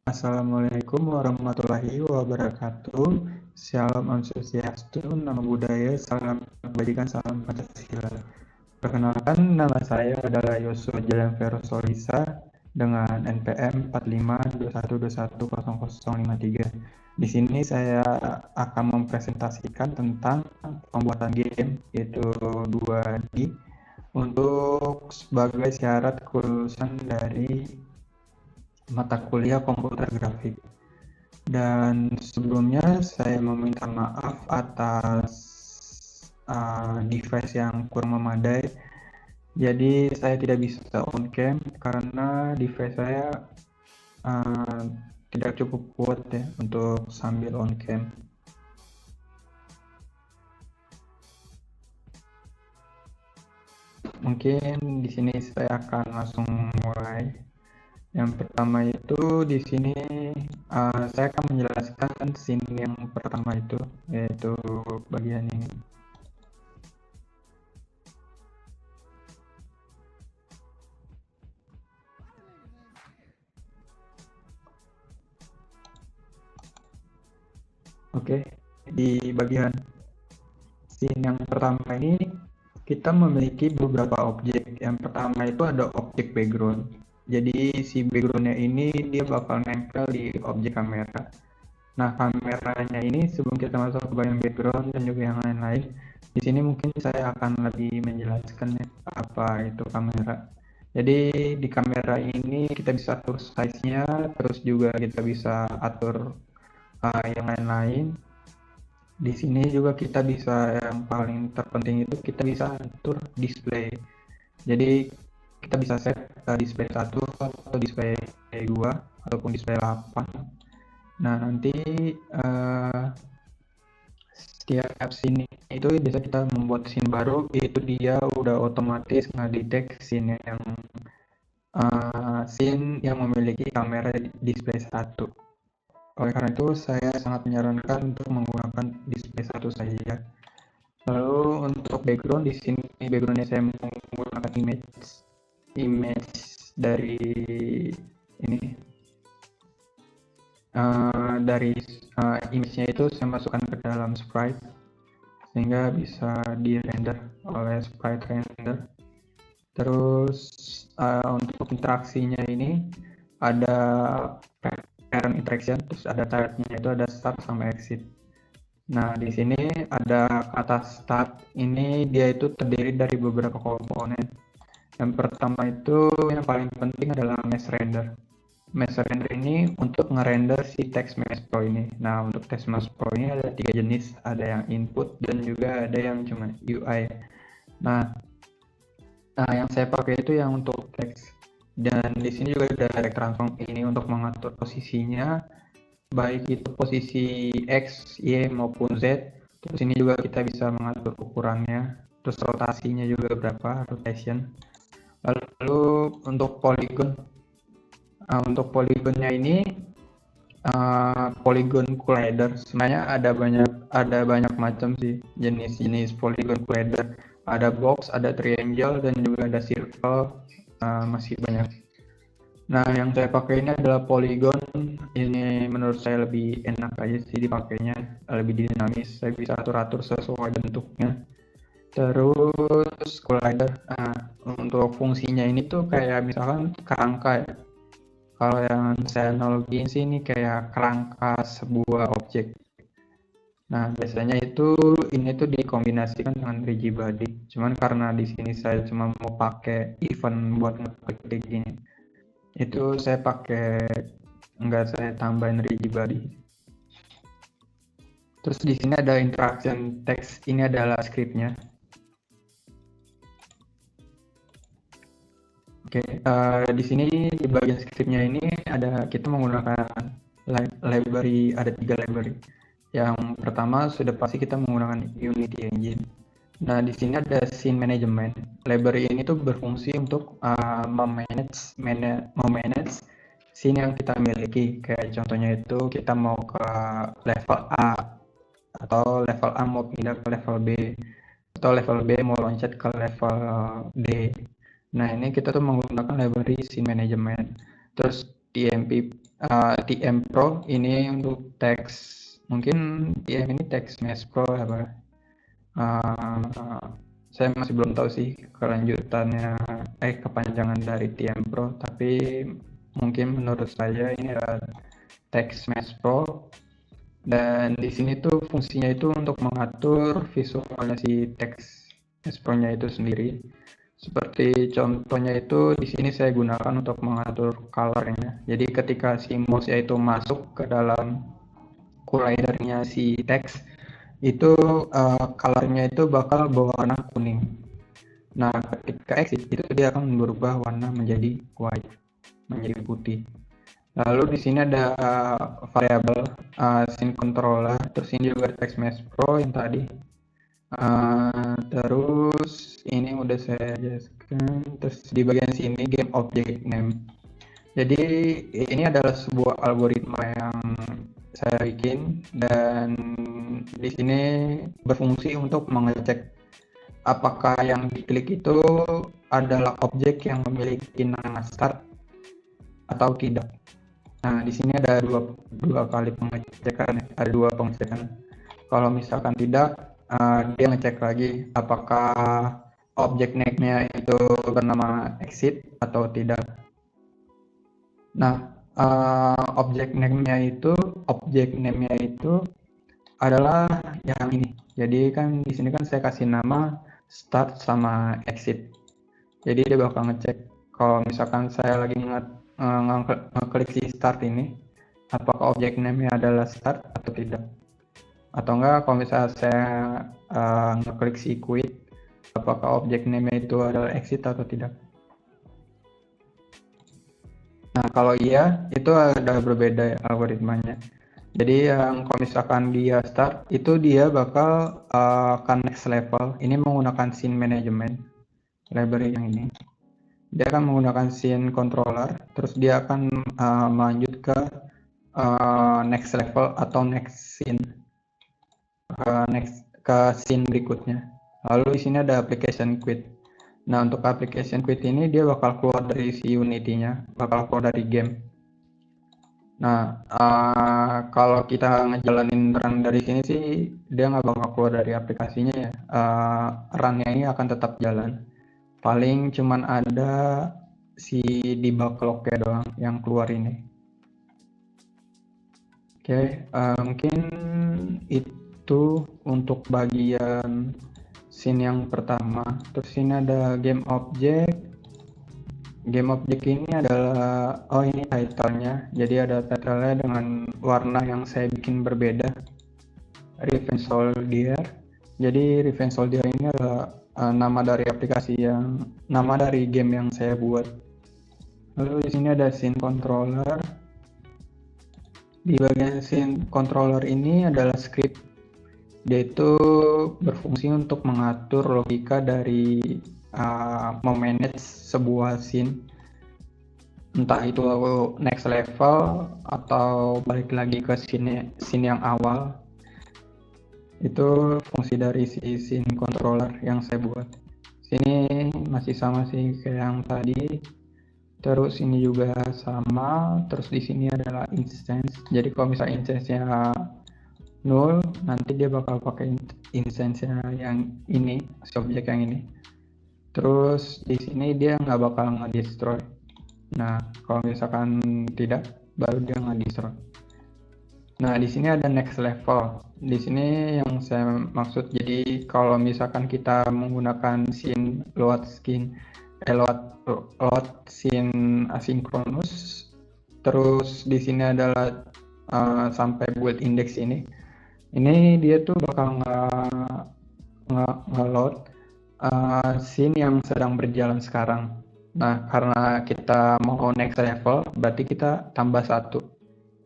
Assalamualaikum warahmatullahi wabarakatuh. Shalom Om Swastiastu, Namo Buddhaya, salam kebajikan, salam Pancasila. Perkenalkan, nama saya adalah Yosua Jalan Vero Solisa dengan NPM 4521210053. Di sini saya akan mempresentasikan tentang pembuatan game, yaitu 2D, untuk sebagai syarat kelulusan dari mata kuliah komputer grafik. Dan sebelumnya saya meminta maaf atas device yang kurang memadai. Jadi saya tidak bisa on cam karena device saya tidak cukup kuat ya untuk sambil on cam. Mungkin di sini saya akan langsung mulai. Yang pertama itu di sini saya akan menjelaskan scene yang pertama itu, yaitu bagian ini. Oke, di bagian scene yang pertama ini kita memiliki beberapa objek. Yang pertama itu ada objek background. Jadi si backgroundnya ini dia bakal nempel di objek kamera. Nah, kameranya ini sebelum kita masuk ke bagian background dan juga yang lain-lain, di sini mungkin saya akan lebih menjelaskan ya, apa itu kamera. Jadi di kamera ini kita bisa atur size-nya, terus juga kita bisa atur yang lain-lain. Di sini juga kita bisa, yang paling terpenting itu kita bisa atur display. Jadi kita bisa set display 1 atau display 2 ataupun display 8. Nah, nanti setiap scene itu bisa kita membuat scene baru, itu dia udah otomatis ngedetect scene yang memiliki kamera display 1. Oleh karena itu, saya sangat menyarankan untuk menggunakan display 1 saja. Lalu untuk background, di sini backgroundnya saya menggunakan image dari ini. Dari image-nya itu saya masukkan ke dalam sprite sehingga bisa di render oleh sprite render. Terus untuk interaksinya ini ada parent interaction, terus ada type-nya itu ada start sama exit. Nah, di sini ada kata start, ini dia itu terdiri dari beberapa komponen. Yang pertama itu yang paling penting adalah mesh render. Mesh render ini untuk ngerender si text mesh pro ini. Nah, untuk text mesh pro ini ada 3 jenis, ada yang input dan juga ada yang cuma UI. Nah, yang saya pakai itu yang untuk text. Dan di sini juga ada direct transform ini untuk mengatur posisinya, baik itu posisi X, Y maupun Z. Terus ini juga kita bisa mengatur ukurannya, terus rotasinya juga berapa, rotation. Lalu untuk polygonnya ini polygon collider. Sebenarnya ada banyak macam sih jenis-jenis polygon collider. Ada box, ada triangle, dan juga ada circle, masih banyak. Nah, yang saya pakai ini adalah polygon. Ini menurut saya lebih enak aja sih dipakainya, lebih dinamis. Saya bisa atur-atur sesuai bentuknya. Terus collider, untuk fungsinya ini tuh kayak misalkan kerangka ya. Kalau yang saya analogiin sih ini kayak kerangka sebuah objek. Nah, biasanya ini tuh dikombinasikan dengan rigid body. Cuman karena di sini saya cuma mau pakai event buat ngeklik gini. Itu saya saya tambahin rigid body. Terus di sini ada interaction text, ini adalah scriptnya. Oke, di sini di bagian scriptnya ini kita menggunakan library, ada 3 library. Yang pertama sudah pasti kita menggunakan Unity Engine. Nah, di sini ada scene management. Library ini tuh berfungsi untuk memanage scene yang kita miliki. Kayak contohnya itu kita mau ke level A, atau level A mau pindah ke level B, atau level B mau loncat ke level D. Nah, ini kita tuh menggunakan library scene management. Terus TMP TM Pro ini untuk teks, mungkin TM ini teks Mesh Pro apa. Saya masih belum tahu sih kelanjutannya, kepanjangan dari TM Pro, tapi mungkin menurut saya ini adalah teks Mesh Pro. Dan di sini tuh fungsinya itu untuk mengatur visualnya si teks Mesh Pro-nya itu sendiri. Seperti contohnya itu di sini saya gunakan untuk mengatur color-nya. Jadi ketika si mouse-nya itu masuk ke dalam collider-nya si teks, itu color-nya itu bakal berwarna kuning. Nah, ketika exit itu dia akan berubah warna menjadi white, menjadi putih. Lalu di sini ada variabel scene controller, terus ini juga text mesh pro yang tadi. Terus ini udah saya jelaskan. Terus di bagian sini game object name. Jadi ini adalah sebuah algoritma yang saya bikin dan di sini berfungsi untuk mengecek apakah yang diklik itu adalah objek yang memiliki nama start atau tidak. Nah, di sini ada dua kali pengecekan, ada dua pengecekan. Kalau misalkan tidak, dia ngecek lagi apakah objek name-nya itu bernama exit atau tidak. Nah, objek name-nya itu adalah yang ini. Jadi kan di sini kan saya kasih nama start sama exit. Jadi dia bakal ngecek kalau misalkan saya lagi ngeklik si start ini, apakah objek name-nya adalah start atau tidak. Atau enggak kalau misalnya saya ngeklik si quit, apakah objek name-nya itu adalah exit atau tidak. Nah, kalau iya, itu ada berbeda ya algoritmanya. Jadi yang kalau misalkan dia start, itu dia bakal akan next level. Ini menggunakan scene management, library yang ini. Dia akan menggunakan scene controller, terus dia akan melanjut ke next level atau next scene, ke scene berikutnya. Lalu di sini ada application quit. Nah, untuk application quit ini dia bakal keluar dari si Unity-nya, bakal keluar dari game. Nah, kalau kita ngejalanin run dari sini sih dia nggak bakal keluar dari aplikasinya ya. Run-nya ini akan tetap jalan. Paling cuman ada si debug log-nya doang yang keluar ini. Oke, mungkin itu untuk bagian scene yang pertama. Terus ini ada game object. Game object ini adalah, ini title-nya. Jadi ada title-nya dengan warna yang saya bikin berbeda. Revenge Soldier. Jadi Revenge Soldier ini adalah nama dari nama dari game yang saya buat. Lalu di sini ada scene controller. Di bagian scene controller ini adalah script. Dia itu berfungsi untuk mengatur logika dari memanage sebuah scene, entah itu next level atau balik lagi ke scene yang awal. Itu fungsi dari si scene controller yang saya buat. Sini masih sama sih kayak yang tadi. Terus ini juga sama. Terus di sini adalah instance. Jadi kalau misalnya instance-nya null, nanti dia bakal pakai instance-nya yang ini, si objek yang ini. Terus di sini dia nggak bakal nge-destroy. Nah, kalau misalkan tidak, baru dia nge-destroy. Nah, di sini ada next level. Di sini yang saya maksud, jadi kalau misalkan kita menggunakan scene load scene asinkronus, terus di sini adalah sampai build index ini dia tuh bakal nge-load scene yang sedang berjalan sekarang. Nah, karena kita mau next level, berarti kita tambah 1.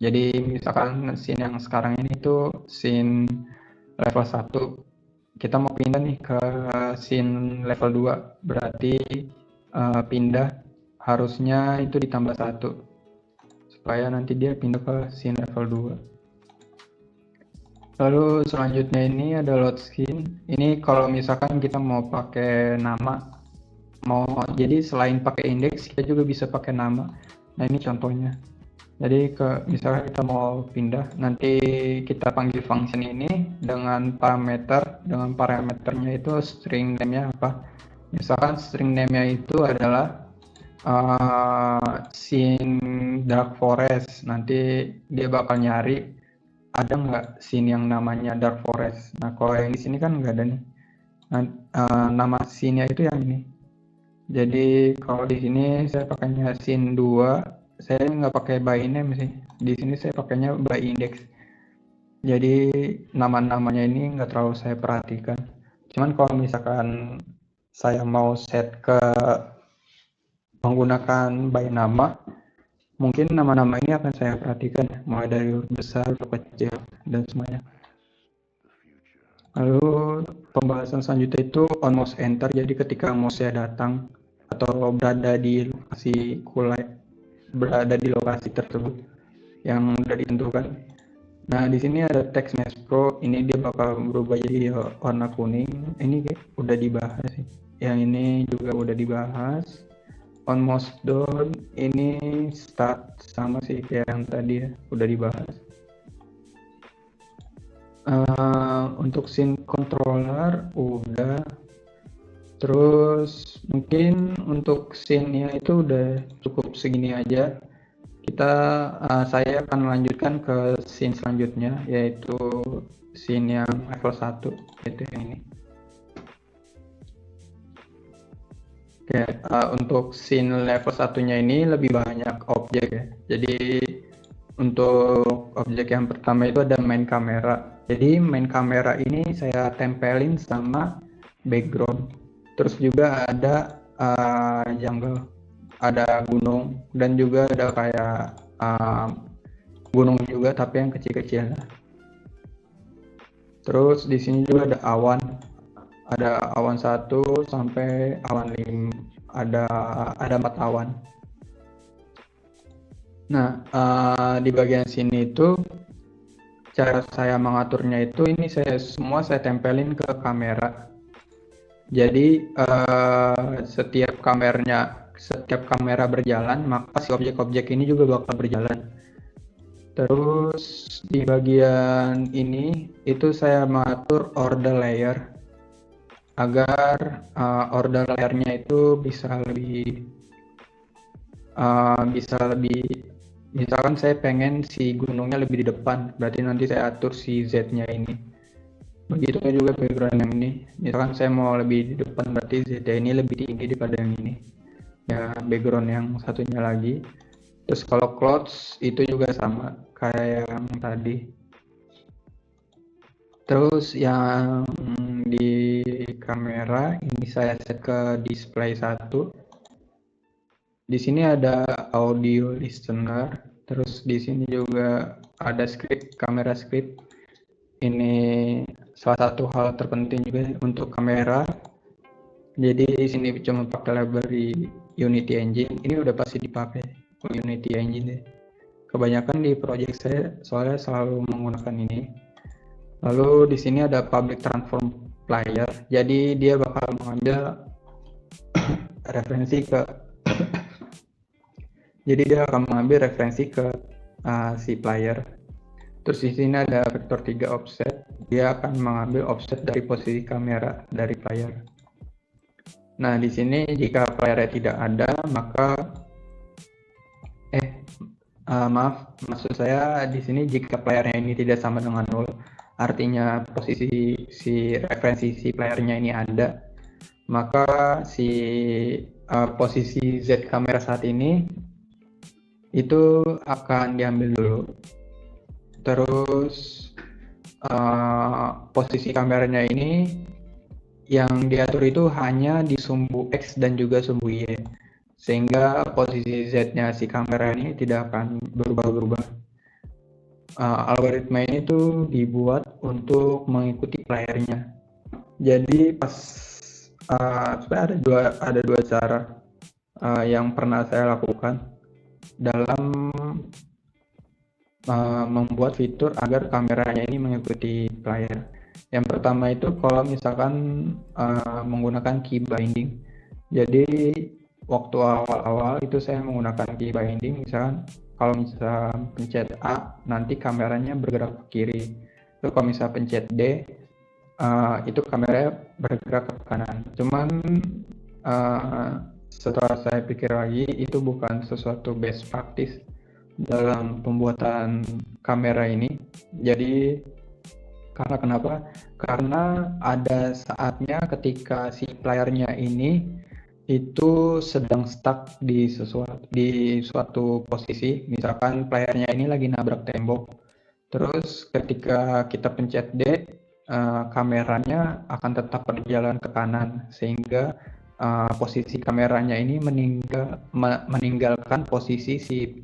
Jadi misalkan scene yang sekarang ini tuh scene level 1. Kita mau pindah nih ke scene level 2. Berarti pindah harusnya itu ditambah 1. Supaya nanti dia pindah ke scene level 2. Lalu selanjutnya ini ada load scene. Ini kalau misalkan kita mau pakai nama, jadi selain pakai index kita juga bisa pakai nama. Nah, ini contohnya. Jadi misalnya kita mau pindah, nanti kita panggil function ini dengan parameternya itu string name-nya apa. Misalkan string name-nya itu adalah scene dark forest. Nanti dia bakal nyari ada nggak scene yang namanya dark forest. Nah kalau yang di sini kan nggak ada nih. Nah, nama scene-nya itu yang ini. Jadi kalau di sini saya pakainya scene 2, saya nggak pakai by name sih. Di sini saya pakainya by index. Jadi nama-namanya ini nggak terlalu saya perhatikan. Cuman kalau misalkan saya mau set ke menggunakan by nama, mungkin nama-nama ini akan saya perhatikan, mulai dari huruf besar, huruf kecil, dan semuanya. Lalu pembahasan selanjutnya itu on mouse enter. Jadi ketika mouse-nya datang atau berada di lokasi tersebut yang sudah ditentukan. Nah di sini ada text mesh pro. Ini dia bakal berubah jadi warna kuning. Ini udah dibahas sih. Yang ini juga udah dibahas. On mouse down ini start sama sih kayak yang tadi ya, udah dibahas. Untuk scene controller udah. Terus mungkin untuk scene-nya itu udah cukup segini aja. Saya akan melanjutkan ke scene selanjutnya, yaitu scene yang level 1, yaitu yang ini. Oke, untuk scene level 1-nya ini lebih banyak objek ya. Jadi untuk objek yang pertama itu ada main kamera. Jadi main kamera ini saya tempelin sama background. Terus juga ada jungle, ada gunung, dan juga ada kayak gunung juga tapi yang kecil-kecil. Terus di sini juga ada awan 1 sampai awan 5, ada 4 awan. Nah, di bagian sini itu cara saya mengaturnya itu ini saya tempelin ke kamera. Jadi setiap kamera berjalan, maka si objek-objek ini juga bakal berjalan. Terus di bagian ini itu saya mengatur order layer agar order layernya itu bisa lebih misalkan saya pengen si gunungnya lebih di depan, berarti nanti saya atur si Z-nya ini. Begitu juga background yang ini, misalkan saya mau lebih di depan, berarti Z ini lebih tinggi daripada yang ini ya, background yang satunya lagi. Terus kalau clouds itu juga sama kayak yang tadi. Terus yang di kamera ini saya set ke display 1. Di sini ada audio listener, terus di sini juga ada kamera script. Ini salah satu hal terpenting juga untuk kamera. Jadi di sini cuma pakai library Unity Engine. Ini udah pasti dipakai Unity Engine deh. Kebanyakan di project saya soalnya selalu menggunakan ini. Lalu di sini ada public transform player. Jadi dia bakal mengambil referensi ke si player. Terus di sini ada vektor 3 offset. Dia akan mengambil offset dari posisi kamera dari player. Nah, di sini jika playernya tidak ada, maka maksud saya di sini jika playernya ini tidak sama dengan 0, artinya posisi referensi si playernya ini ada, maka posisi Z kamera saat ini itu akan diambil dulu. Terus posisi kameranya ini yang diatur itu hanya di sumbu X dan juga sumbu Y, sehingga posisi Z-nya si kamera ini tidak akan berubah-ubah. Algoritma ini tuh dibuat untuk mengikuti playernya. Jadi sebenarnya ada dua cara yang pernah saya lakukan dalam membuat fitur agar kameranya ini mengikuti player. Yang pertama itu kalau misalkan menggunakan key binding. Jadi waktu awal-awal itu saya menggunakan key binding, misalkan kalau misal pencet A, nanti kameranya bergerak ke kiri. Terus kalau misal pencet D, itu kameranya bergerak ke kanan. Cuman setelah saya pikir lagi, itu bukan sesuatu best practice dalam pembuatan kamera ini. Jadi karena kenapa? Karena ada saatnya ketika si playernya ini itu sedang stuck di suatu posisi. Misalkan playernya ini lagi nabrak tembok. Terus ketika kita pencet D, kameranya akan tetap berjalan ke kanan sehingga posisi kameranya ini meninggalkan posisi si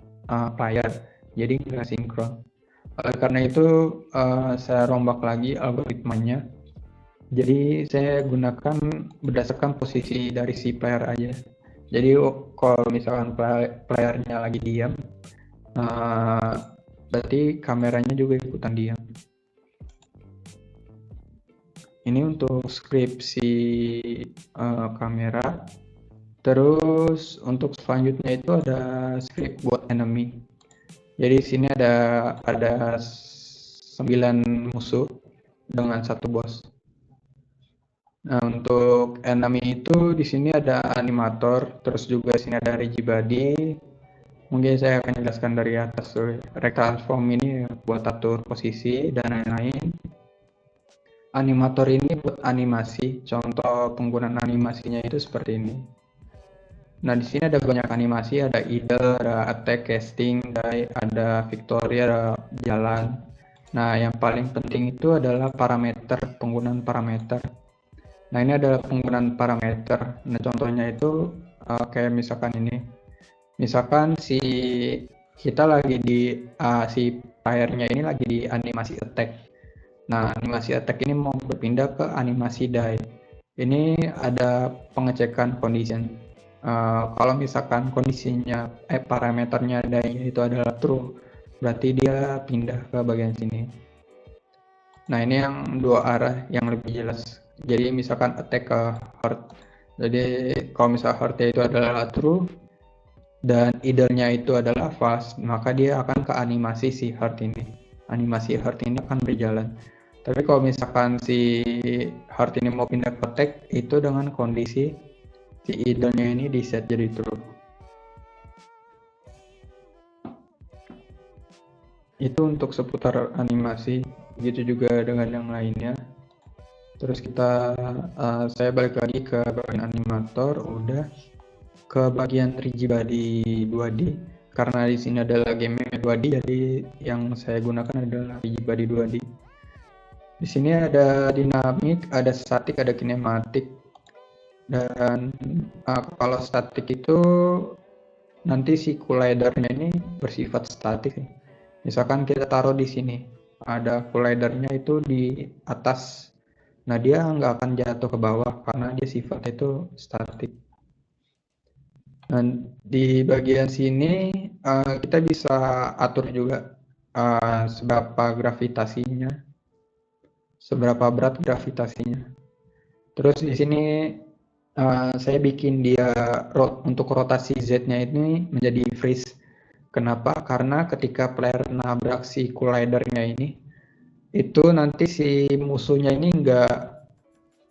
player. Jadi nggak sinkron. Oleh karena itu saya rombak lagi algoritmanya. Jadi saya gunakan berdasarkan posisi dari si player aja. Jadi kalau misalkan playernya lagi diam, berarti kameranya juga ikutan diam. Ini untuk script si kamera. Terus untuk selanjutnya itu ada script buat enemy. Jadi di sini ada 9 musuh dengan 1 boss. Nah, untuk enemy itu di sini ada animator, terus juga di sini ada regibody. Mungkin saya akan jelaskan dari atas dulu. Transform ini buat atur posisi dan lain-lain. Animator ini buat animasi. Contoh penggunaan animasinya itu seperti ini. Nah, di sini ada banyak animasi, ada idle, ada attack, casting, ada victory, ada jalan. Nah, yang paling penting itu adalah parameter, penggunaan parameter. Nah, ini adalah penggunaan parameter. Nah, contohnya itu kayak misalkan ini. Misalkan si playernya ini lagi di animasi attack. Nah, animasi attack ini mau berpindah ke animasi die. Ini ada pengecekan condition. Kalau misalkan kondisinya parameternya die itu adalah true, berarti dia pindah ke bagian sini. Nah, ini yang 2 arah yang lebih jelas. Jadi misalkan attack ke heart. Jadi kalau misal heartnya itu adalah true dan idle-nya itu adalah false, maka dia akan ke animasi si heart ini. Animasi heart ini akan berjalan. Tapi kalau misalkan si heart ini mau pindah ke attack, itu dengan kondisi si idle-nya ini di set jadi true. Itu untuk seputar animasi. Begitu juga dengan yang lainnya. Terus saya balik lagi ke bagian animator, udah ke bagian rigibody 2D. Karena di sini adalah game 2D, jadi yang saya gunakan adalah rigibody 2D. Di sini ada dinamik, ada statik, ada kinematik. Dan kalau statik itu nanti si collidernya ini bersifat statik. Misalkan kita taruh di sini, ada collidernya itu di atas. Nah, dia nggak akan jatuh ke bawah karena dia sifatnya itu statik. Dan di bagian sini kita bisa atur juga seberapa berat gravitasinya. Terus di sini saya bikin dia untuk rotasi Z-nya ini menjadi freeze. Kenapa? Karena ketika player nabrak si collidernya ini, itu nanti si musuhnya ini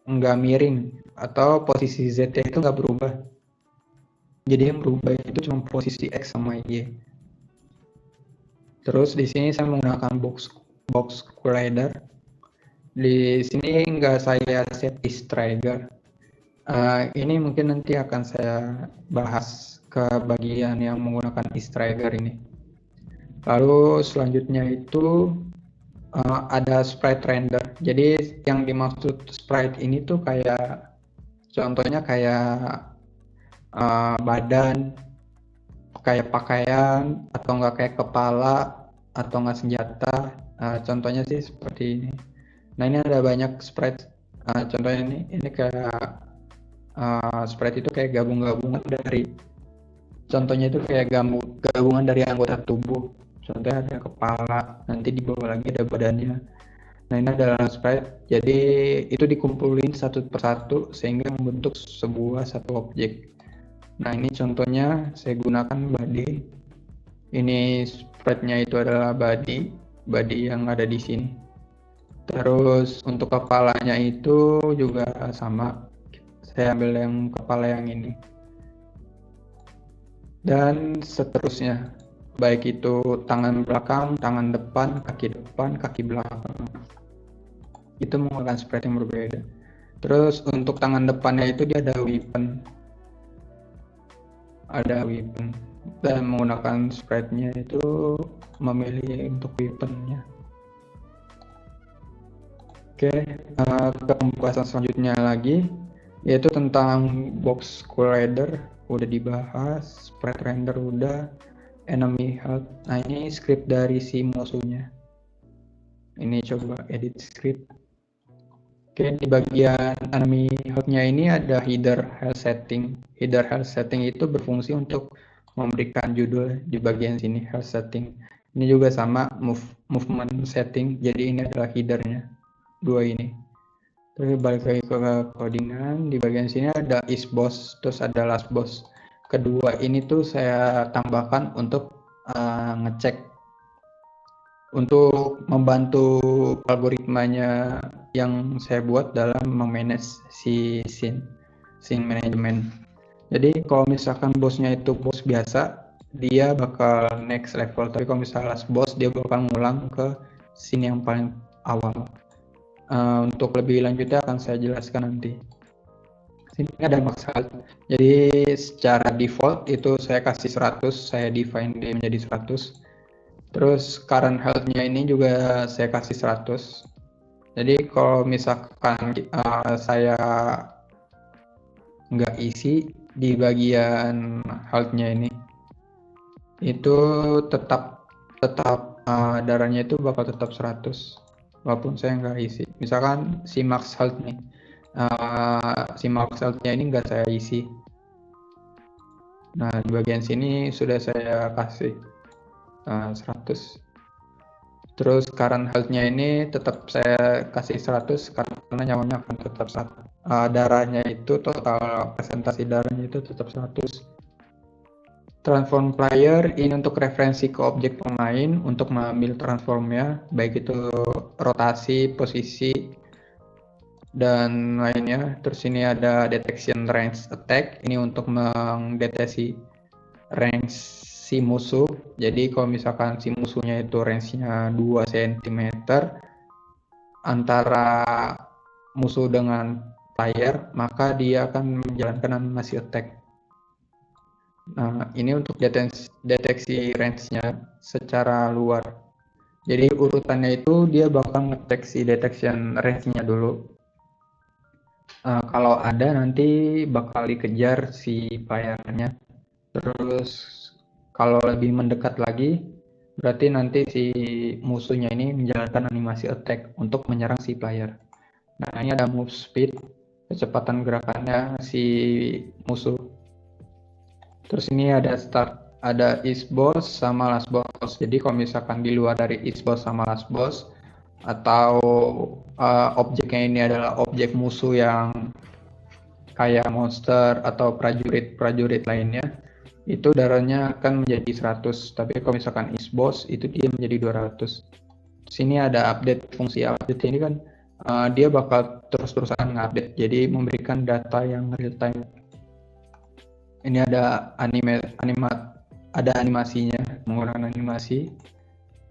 nggak miring atau posisi Z-nya itu nggak berubah. Jadi yang berubah itu cuma posisi X sama Y. Terus di sini saya menggunakan box collider. Di sini nggak saya set is trigger. Ini mungkin nanti akan saya bahas ke bagian yang menggunakan is trigger ini. Lalu selanjutnya itu ada sprite render. Jadi yang dimaksud sprite ini tuh kayak contohnya kayak badan, kayak pakaian, atau enggak kayak kepala, atau enggak senjata. Contohnya sih seperti ini. Nah, ini ada banyak sprite. Contohnya ini kayak sprite itu kayak gabungan dari, contohnya itu kayak gabungan dari anggota tubuh. Contohnya ada kepala, nanti di bawah lagi ada badannya. Nah, ini adalah sprite. Jadi itu dikumpulin satu persatu sehingga membentuk satu objek. Nah, ini contohnya saya gunakan body. Ini sprite-nya itu adalah body yang ada di sini. Terus untuk kepalanya itu juga sama. Saya ambil yang kepala yang ini. Dan seterusnya. Baik itu tangan belakang, tangan depan, kaki belakang. Itu menggunakan sprite yang berbeda. Terus untuk tangan depannya itu dia ada weapon. Dan menggunakan sprite-nya itu memilih untuk weapon-nya. Oke, ke pembahasan selanjutnya lagi, yaitu tentang box collider udah dibahas, sprite render udah, enemy health. Nah ini script dari si musuhnya. Ini coba edit script. Oke, di bagian enemy health-nya ini ada header health setting. Header health setting itu berfungsi untuk memberikan judul di bagian sini, health setting. Ini juga sama movement setting, jadi ini adalah headernya. Dua ini. Terus balik lagi ke codingan, di bagian sini ada is boss, terus ada last boss. Kedua ini tuh saya tambahkan untuk ngecek, untuk membantu algoritmanya yang saya buat dalam memanage si scene management. Jadi kalau misalkan bosnya itu bos biasa, dia bakal next level. Tapi kalau misalnya last boss, dia bakal ngulang ke scene yang paling awal. Untuk lebih lanjutnya akan saya jelaskan nanti. Sini ada max health. Jadi secara default itu saya kasih 100, saya define dia menjadi 100. Terus current health-nya ini juga saya kasih 100. Jadi kalau misalkan saya nggak isi di bagian health-nya ini, itu tetap darahnya itu bakal tetap 100 walaupun saya nggak isi. Misalkan si max health nih, si max health-nya ini nggak saya isi. Nah di bagian sini sudah saya kasih 100. Terus current health-nya ini tetap saya kasih 100 karena nyawanya akan tetap 100. Darahnya itu total presentasi darahnya itu tetap 100. Transform player ini untuk referensi ke objek pemain untuk mengambil transformnya, baik itu rotasi, posisi, dan lainnya. Terus ini ada detection range attack, ini untuk mendeteksi range si musuh. Jadi kalau misalkan si musuhnya itu range-nya 2 cm antara musuh dengan player, maka dia akan menjalankan animasi attack. Nah, ini untuk deteksi range-nya secara luar. Jadi urutannya itu dia bakal ngedeteksi detection range-nya dulu. Kalau ada nanti bakal dikejar si player-nya. Terus kalau lebih mendekat lagi, berarti nanti si musuhnya ini menjalankan animasi attack untuk menyerang si player. Nah, ini ada move speed, kecepatan gerakannya si musuh. Terus ini ada is boss sama last boss. Jadi kalau misalkan di luar dari is boss sama last boss, atau objeknya ini adalah objek musuh yang kayak monster atau prajurit lainnya, itu darahnya akan menjadi 100. Tapi kalau misalkan is boss itu dia menjadi 200. Sini ada update. Fungsi update ini kan dia bakal terus-terusan ngupdate, jadi memberikan data yang real time. Ini ada ada animasinya, menggunakan animasi.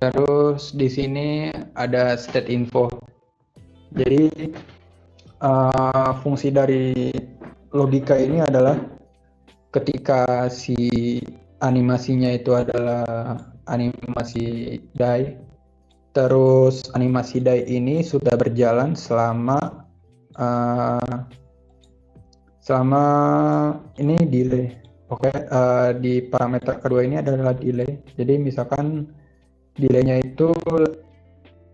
Terus di sini ada state info. Jadi fungsi dari logika ini adalah ketika si animasinya itu adalah animasi die, terus animasi die ini sudah berjalan selama ini delay. Oke, di parameter kedua ini adalah delay. Jadi misalkan delaynya itu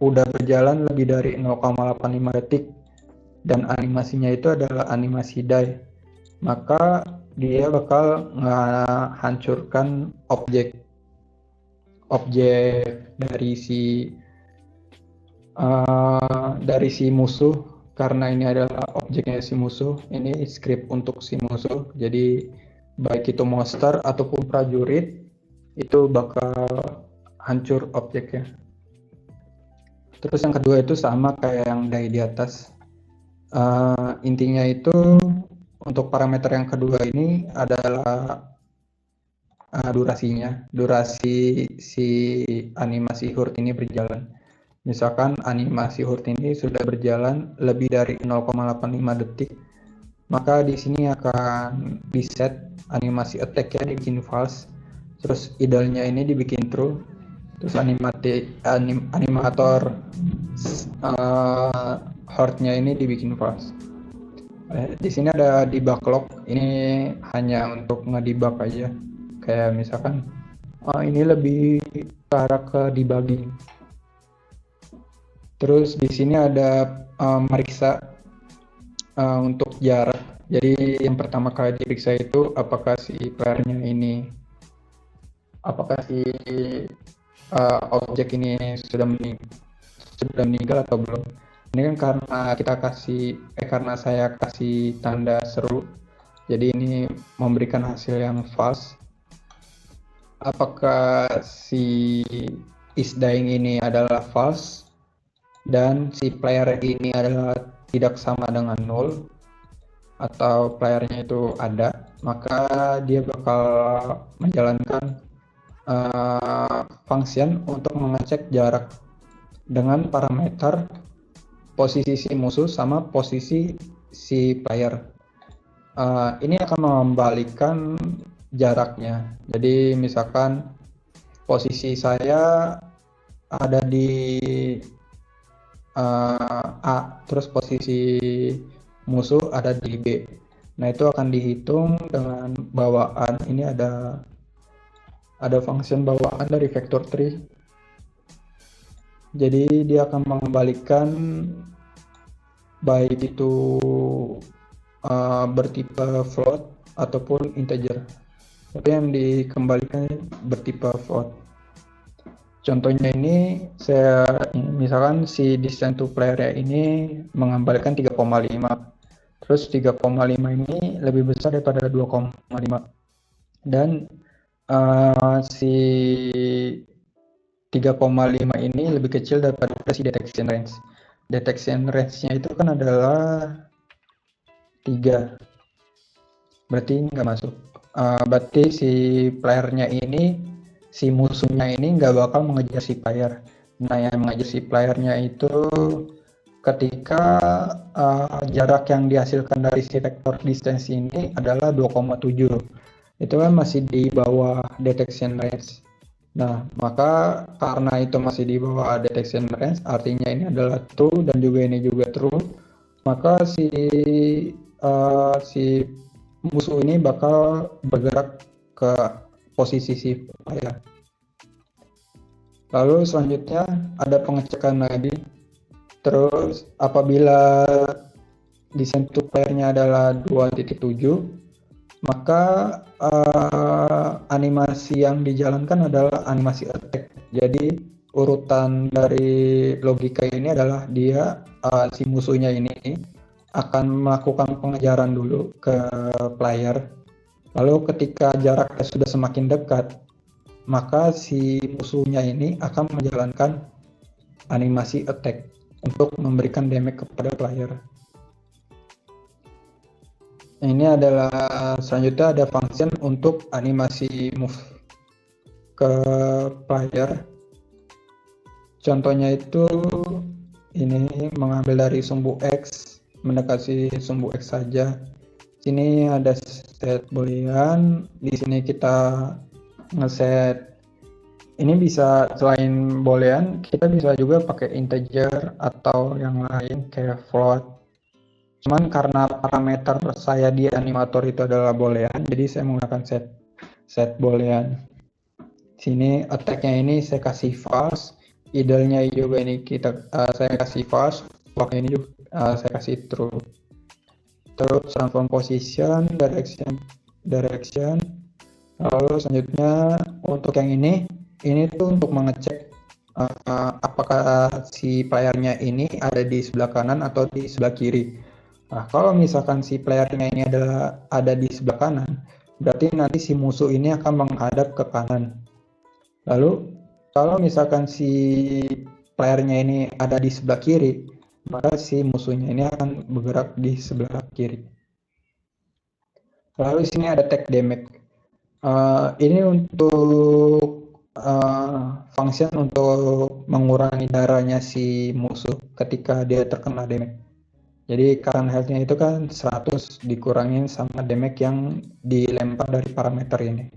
udah berjalan lebih dari 0,85 detik dan animasinya itu adalah animasi die, maka dia bakal menghancurkan objek dari si musuh. Karena ini adalah objeknya si musuh, ini script untuk si musuh. Jadi baik itu monster ataupun prajurit itu bakal hancur objeknya. Terus yang kedua itu sama kayak yang dari di atas. Intinya itu untuk parameter yang kedua ini adalah durasi si animasi HURT ini berjalan. Misalkan animasi HURT ini sudah berjalan lebih dari 0,85 detik, maka di sini akan di set animasi attack-nya dibikin false, terus idle-nya ini dibikin true, terus animator HURT-nya ini dibikin false. Di sini ada debug log, ini hanya untuk ngedebug aja. Kayak misalkan ini lebih ke arah ke debugging. Terus di sini ada meriksa untuk jarak. Jadi yang pertama kali diperiksa itu apakah si playernya ini, apakah si objek ini sudah meninggal atau belum. Ini kan karena saya kasih tanda seru, jadi ini memberikan hasil yang false. Apakah si is dying ini adalah false dan si player ini adalah tidak sama dengan null atau playernya itu ada, maka dia bakal menjalankan function untuk mengecek jarak dengan parameter posisi si musuh sama posisi si player. Ini akan mengembalikan jaraknya. Jadi misalkan posisi saya ada di A, terus posisi musuh ada di B. Nah, itu akan dihitung dengan bawaan. Ini ada function bawaan dari vector tree. Jadi dia akan mengembalikan baik itu bertipe float ataupun integer. Tapi yang dikembalikan bertipe float. Contohnya ini misalkan si distance to player ini mengembalikan 3,5. Terus 3,5 ini lebih besar daripada 2,5. Dan si 3,5 ini lebih kecil daripada si detection range. Detection range-nya itu kan adalah 3. Berarti nggak masuk. Berarti si playernya ini, si musuhnya ini nggak bakal mengejar si player. Nah, yang mengejar si playernya itu ketika jarak yang dihasilkan dari si vector distance ini adalah 2,7. Itu kan masih di bawah detection range. Nah, maka karena itu masih di bawah detection range, artinya ini adalah true dan juga ini juga true. Maka si musuh ini bakal bergerak ke posisi si player. Lalu selanjutnya ada pengecekan lagi. Terus apabila distance to player-nya adalah 2.7, maka animasi yang dijalankan adalah animasi attack. Jadi urutan dari logika ini adalah dia si musuhnya ini akan melakukan pengejaran dulu ke player. Lalu ketika jaraknya sudah semakin dekat, maka si musuhnya ini akan menjalankan animasi attack untuk memberikan damage kepada player. Ini adalah selanjutnya ada function untuk animasi move ke player. Contohnya itu ini mengambil dari sumbu X mendekati sumbu X saja. Sini ada set boolean, di sini kita ngeset. Ini bisa selain boolean, kita bisa juga pakai integer atau yang lain kayak float. Cuman karena parameter saya di animator itu adalah boolean, jadi saya menggunakan set boolean. Sini attack-nya ini saya kasih false, idle-nya juga ini saya kasih false, block-nya ini juga saya kasih true. Terus transform position, direction. Lalu selanjutnya untuk yang ini tuh untuk mengecek apakah si playernya ini ada di sebelah kanan atau di sebelah kiri. Nah, kalau misalkan si playernya ini ada di sebelah kanan, berarti nanti si musuh ini akan menghadap ke kanan. Lalu kalau misalkan si playernya ini ada di sebelah kiri, maka si musuhnya ini akan bergerak di sebelah kiri. Lalu di sini ada tag damage. Ini untuk function untuk mengurangi darahnya si musuh ketika dia terkena damage. Jadi current health-nya itu kan 100 dikurangin sama damage yang dilempar dari parameter ini.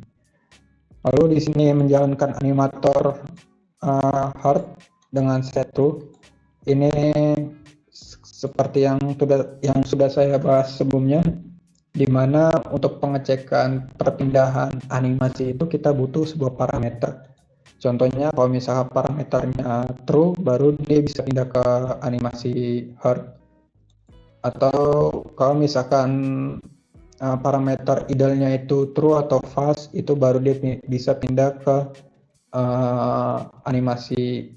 Lalu di sini menjalankan animator heart dengan set2. Ini seperti yang sudah saya bahas sebelumnya, di mana untuk pengecekan perpindahan animasi itu kita butuh sebuah parameter. Contohnya kalau misalnya parameternya true, baru dia bisa pindah ke animasi heart. Atau kalau misalkan parameter idealnya itu true atau false, itu baru dia bisa pindah ke animasi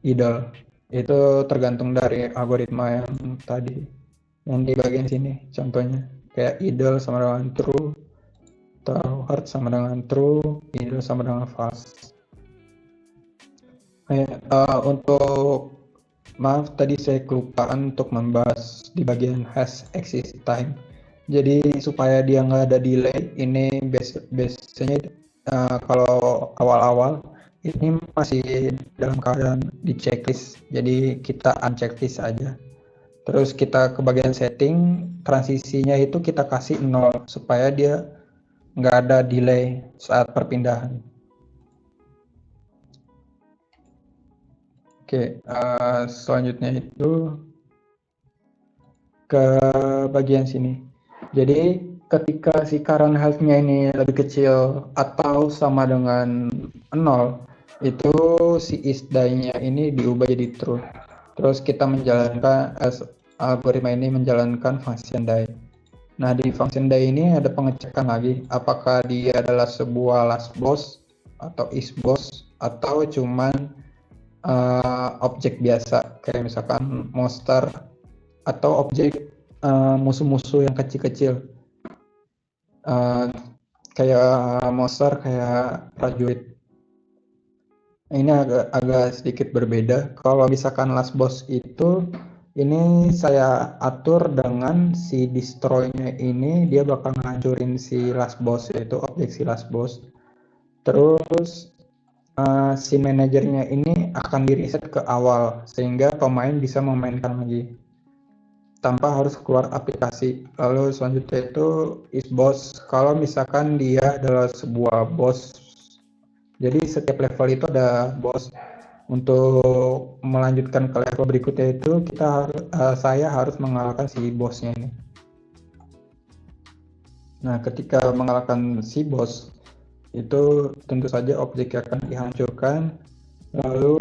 ideal. Itu tergantung dari algoritma yang tadi, yang di bagian sini. Contohnya kayak ideal sama dengan true, atau hard sama dengan true, ideal sama dengan false. Untuk maaf tadi saya kelupaan untuk membahas di bagian hash exit time. Jadi supaya dia nggak ada delay, ini biasanya kalau awal-awal ini masih dalam keadaan di checklist. Jadi kita unchecklist aja. Terus kita ke bagian setting, transisinya itu kita kasih 0 supaya dia nggak ada delay saat perpindahan. Oke, selanjutnya itu ke bagian sini. Jadi ketika si current health-nya ini lebih kecil atau sama dengan 0, itu si is die-nya ini diubah jadi true. Terus kita menjalankan algoritma ini menjalankan function die. Nah, di function die ini ada pengecekan lagi apakah dia adalah sebuah last boss atau is boss atau cuman objek biasa kayak misalkan monster atau objek musuh-musuh yang kecil-kecil kayak monster kayak prajurit. Ini agak sedikit berbeda. Kalau misalkan last boss itu ini saya atur dengan si destroy-nya ini dia bakal ngancurin si last boss, yaitu objek si last boss. Terus si manajernya ini akan di reset ke awal sehingga pemain bisa memainkan lagi tanpa harus keluar aplikasi. Lalu selanjutnya itu is boss. Kalau misalkan dia adalah sebuah boss, jadi setiap level itu ada boss. Untuk melanjutkan ke level berikutnya itu saya harus mengalahkan si bossnya ini. Nah, ketika mengalahkan si boss itu tentu saja objek akan dihancurkan. Lalu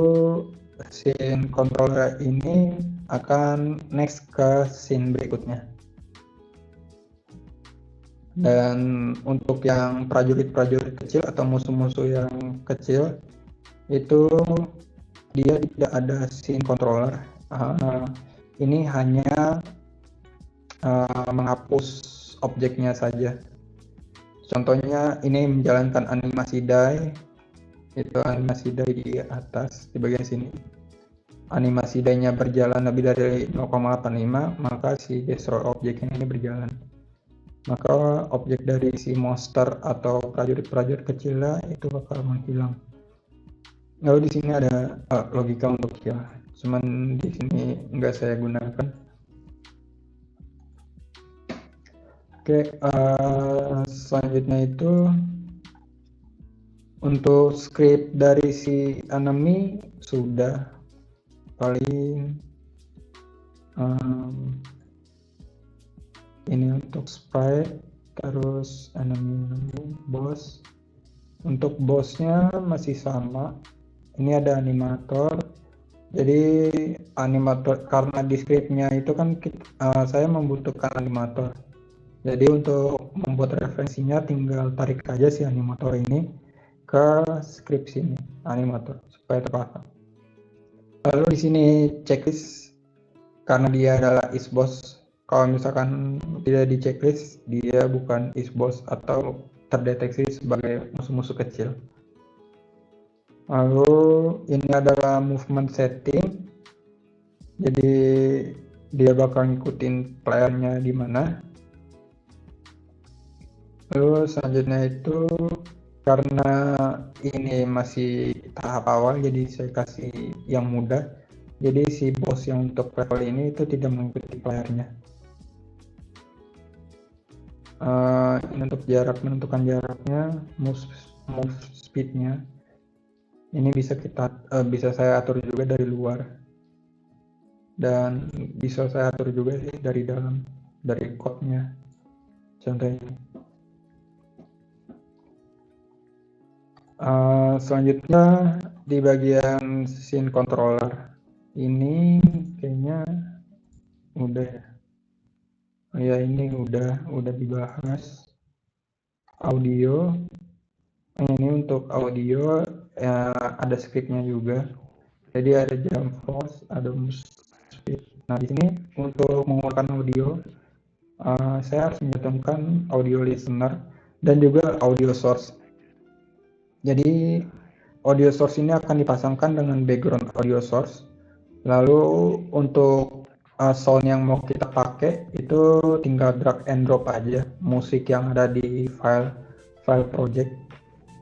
scene controller ini akan next ke scene berikutnya. Dan untuk yang prajurit-prajurit kecil atau musuh-musuh yang kecil itu dia tidak ada scene controller. Ini hanya menghapus objeknya saja. Contohnya ini menjalankan animasi die, itu animasi die di atas di bagian sini. Animasi die-nya berjalan lebih dari 0,85, maka si destroy objek ini berjalan. Maka objek dari si monster atau prajurit-prajurit kecilnya itu bakal menghilang. Lalu di sini ada logika untuk kill, cuman di sini nggak saya gunakan. Oke, selanjutnya itu untuk script dari si enemy sudah paling ini untuk sprite, terus enemy boss. Untuk bossnya masih sama. Ini ada animator. Jadi animator karena di scriptnya itu kan saya membutuhkan animator. Jadi untuk membuat referensinya tinggal tarik aja si animator ini ke script sini, animator supaya terpasang. Lalu di sini checklist karena dia adalah is boss. Kalau misalkan tidak di checklist, dia bukan is boss atau terdeteksi sebagai musuh-musuh kecil. Lalu ini adalah movement setting, jadi dia bakal ngikutin playernya di mana. Lalu selanjutnya itu karena ini masih tahap awal, jadi saya kasih yang mudah. Jadi si boss yang untuk level ini itu tidak mengikuti playernya. Ini untuk jarak, menentukan jaraknya, move speednya. Ini bisa saya atur juga dari luar, dan bisa saya atur juga sih dari dalam, dari code-nya. Contohnya. Selanjutnya di bagian scene controller ini kayaknya udah ya, ini udah dibahas. Audio ini untuk audio ada scriptnya juga, jadi ada jump force, ada move speed. Nah di sini untuk mengeluarkan audio saya harus mencantumkan audio listener dan juga audio source. Jadi audio source ini akan dipasangkan dengan background audio source. Lalu untuk sound yang mau kita pakai itu tinggal drag and drop aja musik yang ada di file project.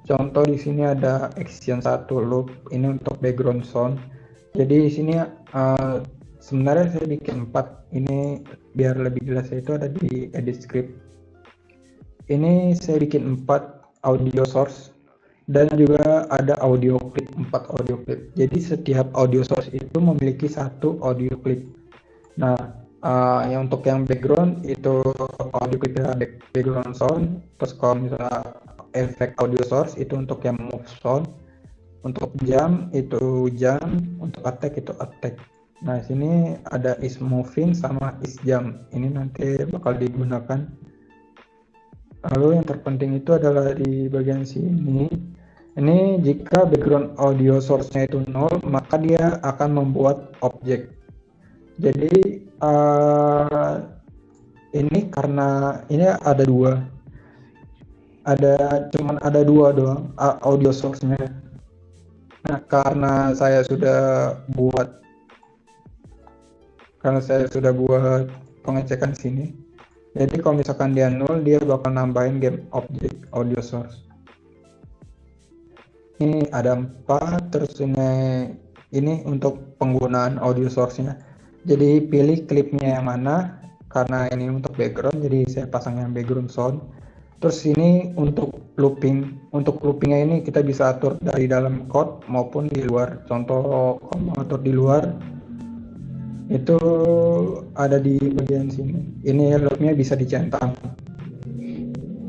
Contoh di sini ada action 1 loop, ini untuk background sound. Jadi di sini sebenarnya saya bikin 4, ini biar lebih jelas itu ada di edit script. Ini saya bikin 4 audio source dan juga ada audio clip, 4 audio clip. Jadi setiap audio source itu memiliki 1 audio clip. Nah, yang untuk yang background itu audio clip background sound. Terus kalau misalnya efek audio source itu untuk yang move sound. Untuk jump itu jump, untuk attack itu attack. Nah, sini ada is moving sama is jump. Ini nanti bakal digunakan. Lalu yang terpenting itu adalah di bagian sini. Ini jika background audio source-nya itu 0, maka dia akan membuat objek. Jadi ini karena ini ada dua doang audio source-nya. Nah, karena saya sudah buat pengecekan sini. Jadi kalau misalkan dia 0, dia bakal nambahin game object audio source. Ini ada 4, terus ini untuk penggunaan audio source-nya. Jadi pilih klipnya yang mana, karena ini untuk background, jadi saya pasang yang background sound. Terus ini untuk looping. Untuk loopingnya ini kita bisa atur dari dalam code maupun di luar. Contoh kalau mau atur di luar, itu ada di bagian sini. Ini loopnya bisa dicentang.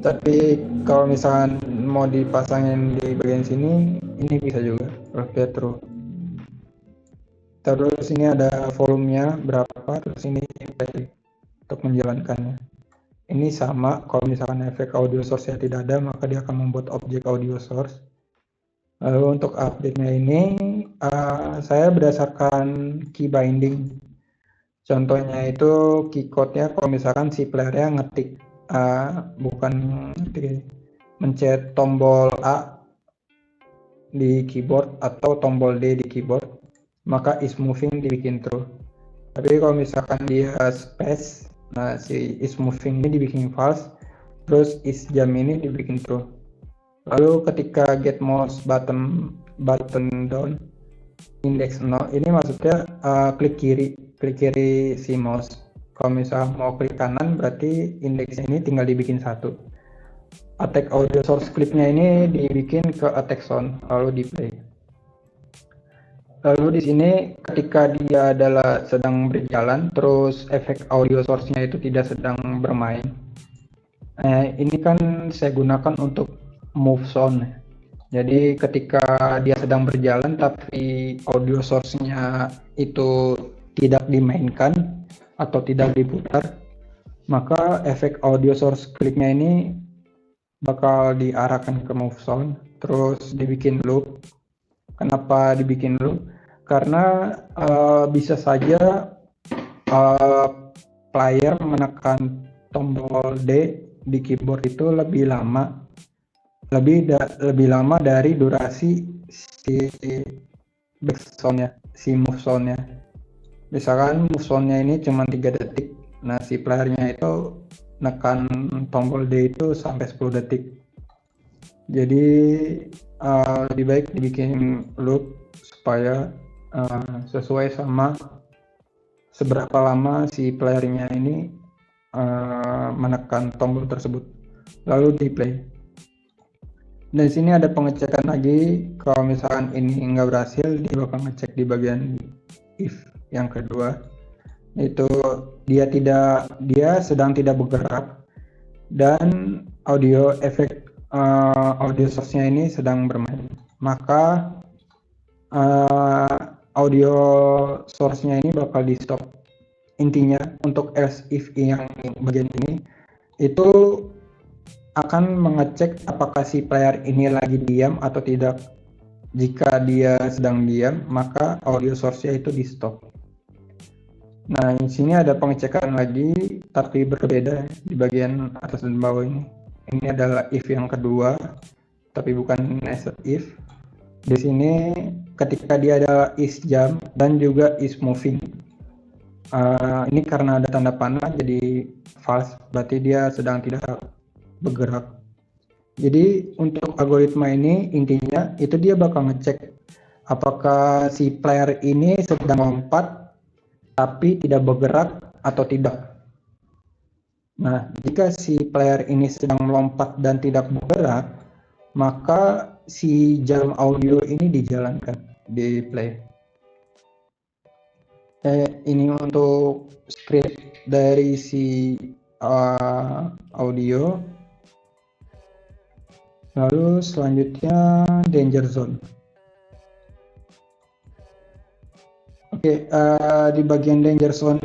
Tapi kalau misalkan mau dipasangin di bagian sini, ini bisa juga. Oke, terus ini ada volumenya berapa, terus ini play untuk menjalankannya. Ini sama, kalau misalkan efek audio source-nya tidak ada, maka dia akan membuat objek audio source. Lalu untuk update-nya ini, saya berdasarkan key binding. Contohnya itu key code-nya, kalau misalkan si player-nya ngetik, bukan ngetik, mencet tombol A di keyboard atau tombol D di keyboard, maka is moving dibikin true. Tapi kalau misalkan dia space, nah si is moving ini dibikin false, terus is jump ini dibikin true. Lalu ketika get mouse button down index 0, ini maksudnya klik kiri si mouse. Kalau misalnya mau klik kanan, berarti indeks ini tinggal dibikin 1. Attack audio source clipnya ini dibikin ke attack sound, lalu di play. Lalu di sini ketika dia adalah sedang berjalan, terus efek audio source-nya itu tidak sedang bermain. Ini kan saya gunakan untuk move sound. Jadi ketika dia sedang berjalan tapi audio source-nya itu tidak dimainkan atau tidak diputar, maka efek audio source clip-nya ini bakal diarahkan ke move sound, terus dibikin loop. Kenapa dibikin loop? Karena bisa saja player menekan tombol D di keyboard itu lebih lama dari durasi si backsound-nya, si move sound-nya. Misalkan move sound-nya ini cuma 3 detik, nah si playernya itu nekan tombol D itu sampai 10 detik. Jadi lebih baik dibikin loop supaya sesuai sama seberapa lama si playernya ini menekan tombol tersebut, lalu di play. Dan sini ada pengecekan lagi, kalau misalkan ini nggak berhasil, dia bakal ngecek di bagian if yang kedua, itu dia sedang tidak bergerak dan audio efek audio source-nya ini sedang bermain. Maka audio source-nya ini bakal di stop. Intinya untuk else if yang bagian ini itu akan mengecek apakah si player ini lagi diam atau tidak. Jika dia sedang diam, maka audio source-nya itu di stop. Nah, di sini ada pengecekan lagi, tapi berbeda di bagian atas dan bawah ini. Ini adalah if yang kedua, tapi bukan nested if. Di sini ketika dia adalah is jump dan juga is moving. Ini karena ada tanda panah jadi false, berarti dia sedang tidak bergerak. Jadi untuk algoritma ini intinya itu dia bakal ngecek apakah si player ini sedang lompat tapi tidak bergerak atau tidak. Nah, jika si player ini sedang melompat dan tidak bergerak, maka si jam audio ini dijalankan di play. Ini untuk script dari si audio. Lalu selanjutnya danger zone. Oke, di bagian danger zone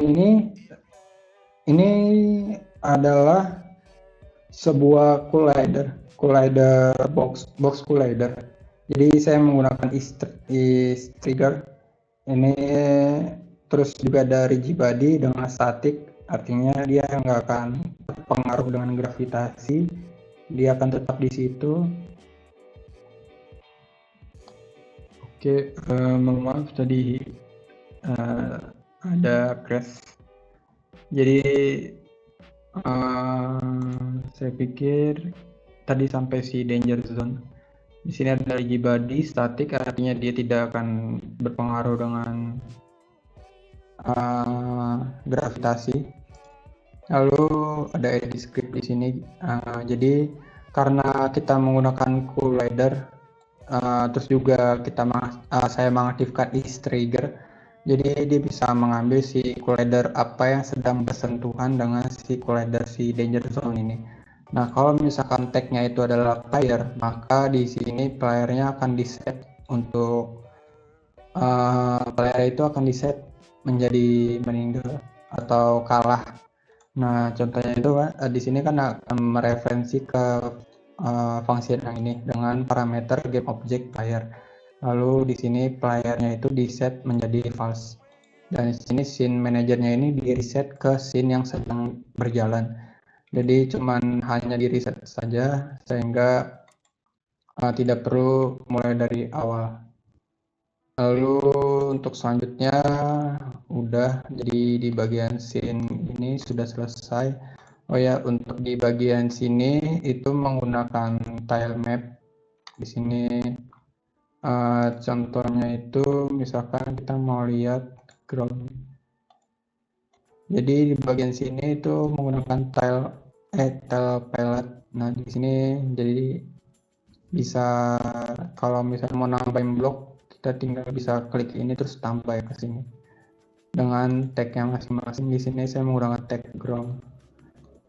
ini adalah sebuah collider box collider. Jadi saya menggunakan is trigger ini, terus juga ada rigid body dengan static, artinya dia nggak akan terpengaruh dengan gravitasi, dia akan tetap di situ. Oke, mohon maaf tadi ada crash. Jadi saya pikir tadi sampai si danger zone. Di sini ada rigid body static, artinya dia tidak akan berpengaruh dengan gravitasi. Lalu ada edit script di sini. Jadi karena kita menggunakan collider, terus juga saya mengaktifkan is trigger, jadi dia bisa mengambil si collider apa yang sedang bersentuhan dengan si collider si danger zone ini. Nah, kalau misalkan tagnya itu adalah player, maka di sini playernya akan diset untuk player itu akan diset menjadi meninggal atau kalah. Nah, contohnya itu di sini kan akan mereferensi ke function yang ini dengan parameter game object player. Lalu di sini playernya itu diset menjadi false. Dan di sini scene manajernya ini di reset ke scene yang sedang berjalan. Jadi cuman hanya di reset saja sehingga tidak perlu mulai dari awal. Lalu untuk selanjutnya udah, jadi di bagian scene ini sudah selesai. Oh ya, untuk di bagian sini itu menggunakan tile map. Di sini contohnya itu misalkan kita mau lihat ground. Jadi di bagian sini itu menggunakan tile palette. Nah, di sini jadi bisa kalau misalnya mau nambahin blok, kita tinggal bisa klik ini terus tambah ya ke sini dengan tag yang masing-masing. Di sini saya menggunakan tag ground.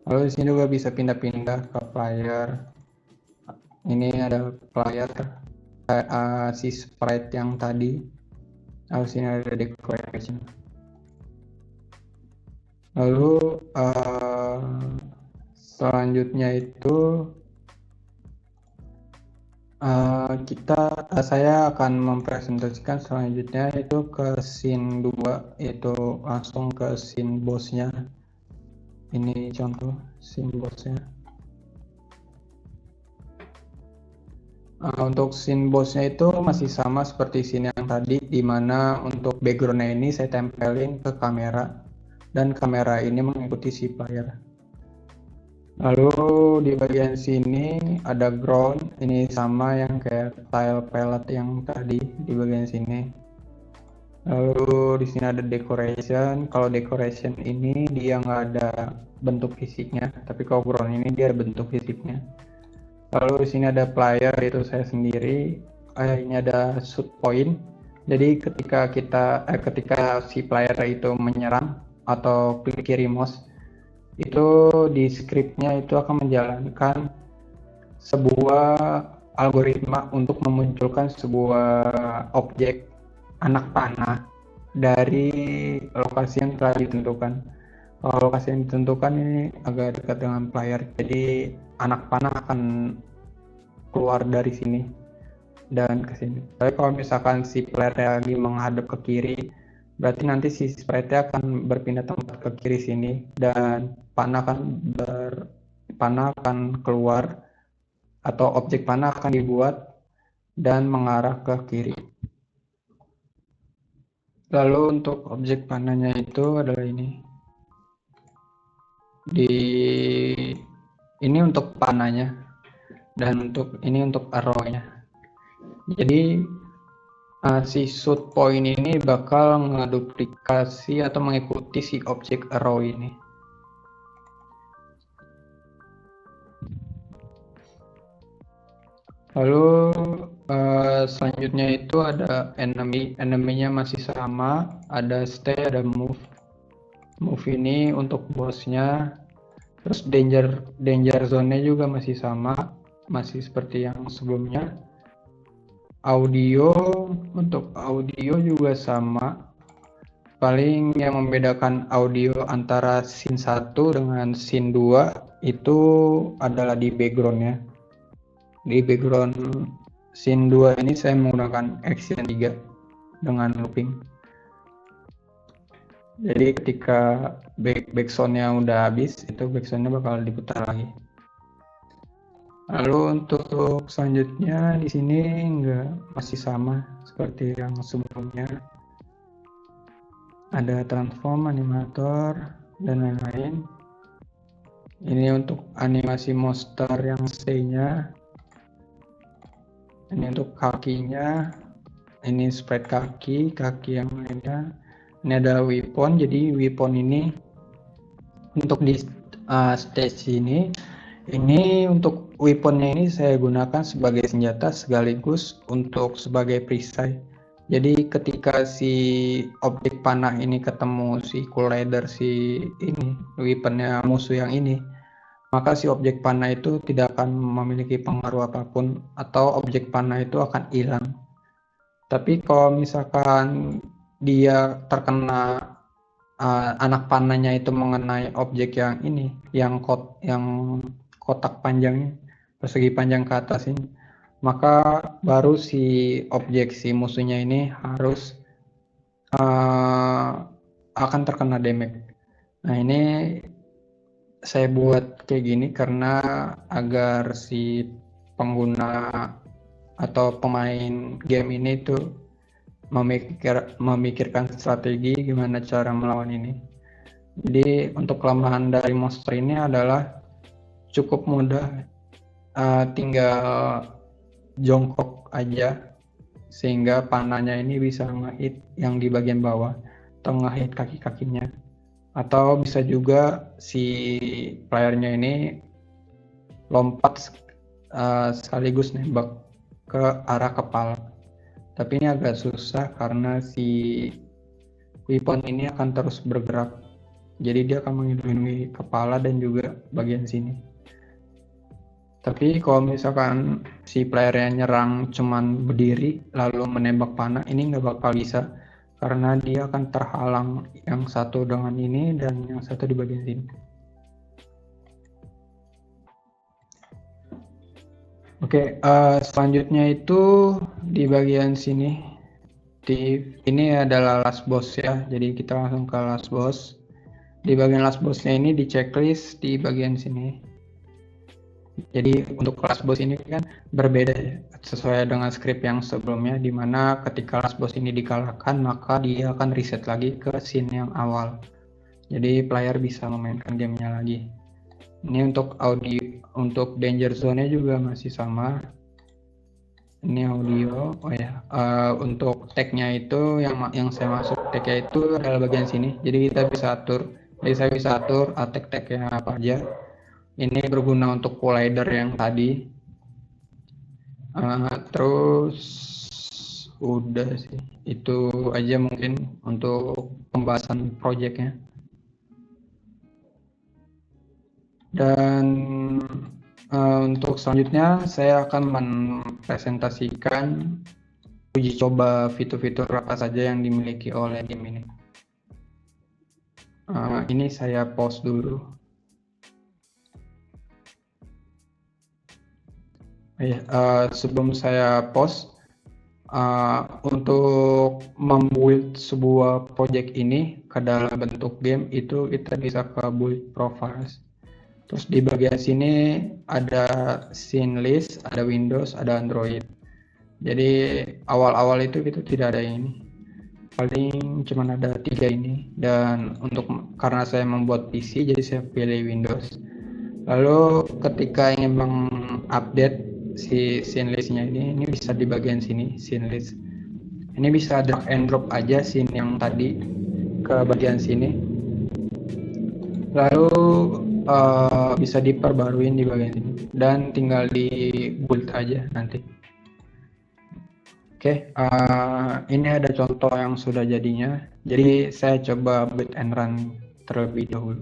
Lalu di sini juga bisa pindah-pindah ke player. Ini ada player si sprite yang tadi. Lalu sini ada decoration. Lalu selanjutnya itu saya akan mempresentasikan selanjutnya itu ke scene 2, yaitu langsung ke scene bossnya. Ini contoh scene bossnya. Untuk scene bossnya itu masih sama seperti scene yang tadi, di mana untuk backgroundnya ini saya tempelin ke kamera, dan kamera ini mengikuti si player. Lalu di bagian sini ada ground, ini sama yang kayak tile palette yang tadi di bagian sini. Lalu di sini ada decoration. Kalau decoration ini dia nggak ada bentuk fisiknya, tapi kalau ground ini dia ada bentuk fisiknya. Lalu di sini ada player, yaitu saya sendiri. Ini ada shoot point. Jadi ketika si player itu menyerang atau klik kiri mouse, itu di scriptnya itu akan menjalankan sebuah algoritma untuk memunculkan sebuah objek anak panah dari lokasi yang telah ditentukan. Kalau lokasi yang ditentukan ini agak dekat dengan player, jadi anak panah akan keluar dari sini dan ke sini. Tapi kalau misalkan si player lagi menghadap ke kiri, berarti nanti si sprite akan berpindah tempat ke kiri sini, dan panah akan keluar atau objek panah akan dibuat dan mengarah ke kiri. Lalu untuk objek panahnya itu adalah ini. Ini untuk panahnya, dan ini untuk arrow-nya. Jadi si shoot point ini bakal ngeduplikasi atau mengikuti si objek arrow ini. Lalu selanjutnya itu ada enemy-nya masih sama, ada stay, ada move. Move ini untuk bossnya. Terus danger zone-nya juga masih sama, masih seperti yang sebelumnya. Untuk audio juga sama. Paling yang membedakan audio antara scene 1 dengan scene 2 itu adalah di background-nya. Di background scene 2 ini saya menggunakan Action 3 dengan looping. Jadi ketika backsound-nya udah habis, itu backsound-nya bakal diputar lagi. Lalu untuk selanjutnya di sini masih sama seperti yang sebelumnya. Ada transform, animator, dan lain-lain. Ini untuk animasi monster yang stay-nya. Ini untuk kakinya. Ini sprite kaki yang lainnya. Ini ada weapon, jadi weapon ini untuk di stage ini untuk weaponnya ini saya gunakan sebagai senjata sekaligus untuk sebagai perisai. Jadi ketika si objek panah ini ketemu si collider si ini weaponnya musuh yang ini, maka si objek panah itu tidak akan memiliki pengaruh apapun, atau objek panah itu akan hilang. Tapi kalau misalkan dia terkena anak panahnya itu mengenai objek yang ini, yang kotak panjangnya, persegi panjang ke atas ini, maka baru si objek si musuhnya ini harus akan terkena damage. Nah, ini saya buat kayak gini karena agar si pengguna atau pemain game ini tuh memikirkan strategi gimana cara melawan ini. Jadi untuk kelemahan dari monster ini adalah cukup mudah, tinggal jongkok aja sehingga panahnya ini bisa ngehit yang di bagian bawah atau ngehit kaki-kakinya, atau bisa juga si playernya ini lompat sekaligus nembak ke arah kepala. Tapi ini agak susah karena si weapon ini akan terus bergerak, jadi dia akan melindungi kepala dan juga bagian sini. Tapi kalau misalkan si playernya nyerang cuman berdiri lalu menembak panah, ini nggak bakal bisa karena dia akan terhalang yang satu dengan ini dan yang satu di bagian sini. Oke, selanjutnya itu di bagian sini. Ini adalah last boss ya, jadi kita langsung ke last boss. Di bagian last bossnya ini di checklist di bagian sini. Jadi untuk kelas boss ini kan berbeda ya, sesuai dengan script yang sebelumnya, di mana ketika kelas boss ini dikalahkan maka dia akan reset lagi ke scene yang awal. Jadi player bisa memainkan gamenya lagi. Ini untuk audio, untuk danger zone-nya juga masih sama. Ini audio, oh ya, untuk tag-nya itu yang saya masuk tag-nya itu adalah bagian sini. Jadi kita bisa atur, jadi saya bisa atur tag-tagnya apa aja. Ini berguna untuk collider yang tadi. Terus udah sih, itu aja mungkin untuk pembahasan projectnya. Dan untuk selanjutnya saya akan mempresentasikan uji coba fitur-fitur apa saja yang dimiliki oleh game ini. Ini saya pause dulu. Sebelum saya pause, untuk membuild sebuah project ini ke dalam bentuk game itu kita bisa ke build profiles. Terus di bagian sini ada scene list, ada Windows, ada Android. Jadi awal-awal itu kita tidak ada ini. Paling cuma ada 3 ini. Dan karena saya membuat PC, jadi saya pilih Windows. Lalu ketika ingin mengupdate si scene listnya ini bisa di bagian sini, scene list. Ini bisa drag and drop aja scene yang tadi ke bagian sini. Lalu bisa diperbaruin di bagian sini dan tinggal di build aja nanti. Oke, ini ada contoh yang sudah jadinya. Jadi saya coba build and run terlebih dahulu.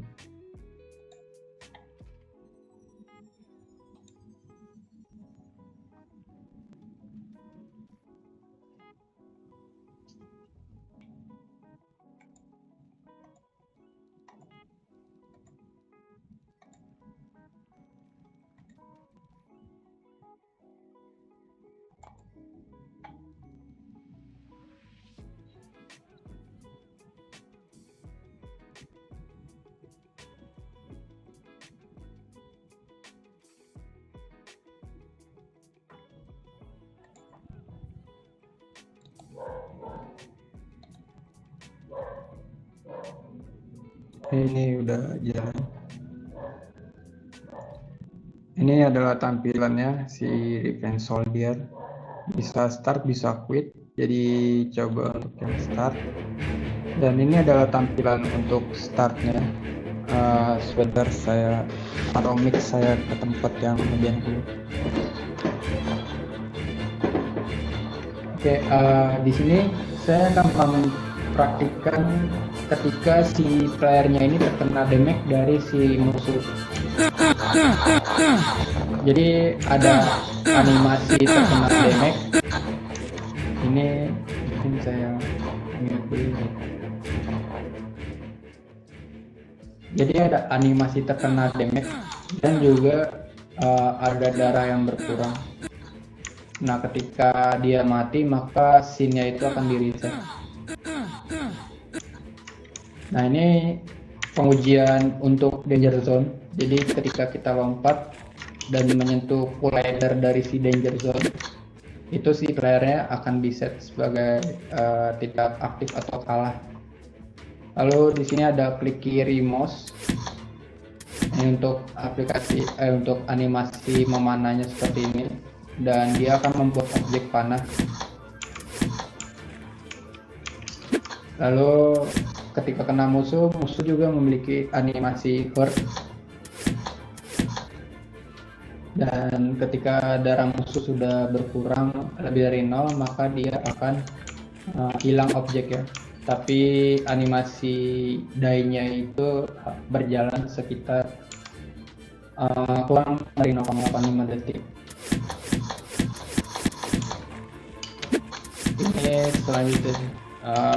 Ini udah jalan. Ini adalah tampilannya si Defense Soldier. Bisa start, bisa quit. Jadi coba untuk yang start. Dan ini adalah tampilan untuk startnya. Sebentar saya taruh mic saya ke tempat yang lebih dulu. Oke, di sini saya akan mempraktikkan ketika si playernya ini terkena damage dari si musuh. Jadi ada animasi terkena damage. Ini mungkin saya jadi ada animasi terkena damage dan juga ada darah yang berkurang. Nah, ketika dia mati maka scene-nya itu akan di-reset. Nah, ini pengujian untuk danger zone. Jadi ketika kita lompat dan menyentuh collider dari si danger zone, itu si playernya akan di-set sebagai tidak aktif atau kalah. Lalu di sini ada klik kiri mouse. Ini untuk untuk animasi memanahnya seperti ini, dan dia akan membuat objek panah. Lalu ketika kena musuh juga memiliki animasi hurt. Dan ketika darah musuh sudah berkurang lebih dari 0, maka dia akan hilang objek ya. Tapi animasi die-nya itu berjalan sekitar kurang dari 0,85 detik. Ini selanjutnya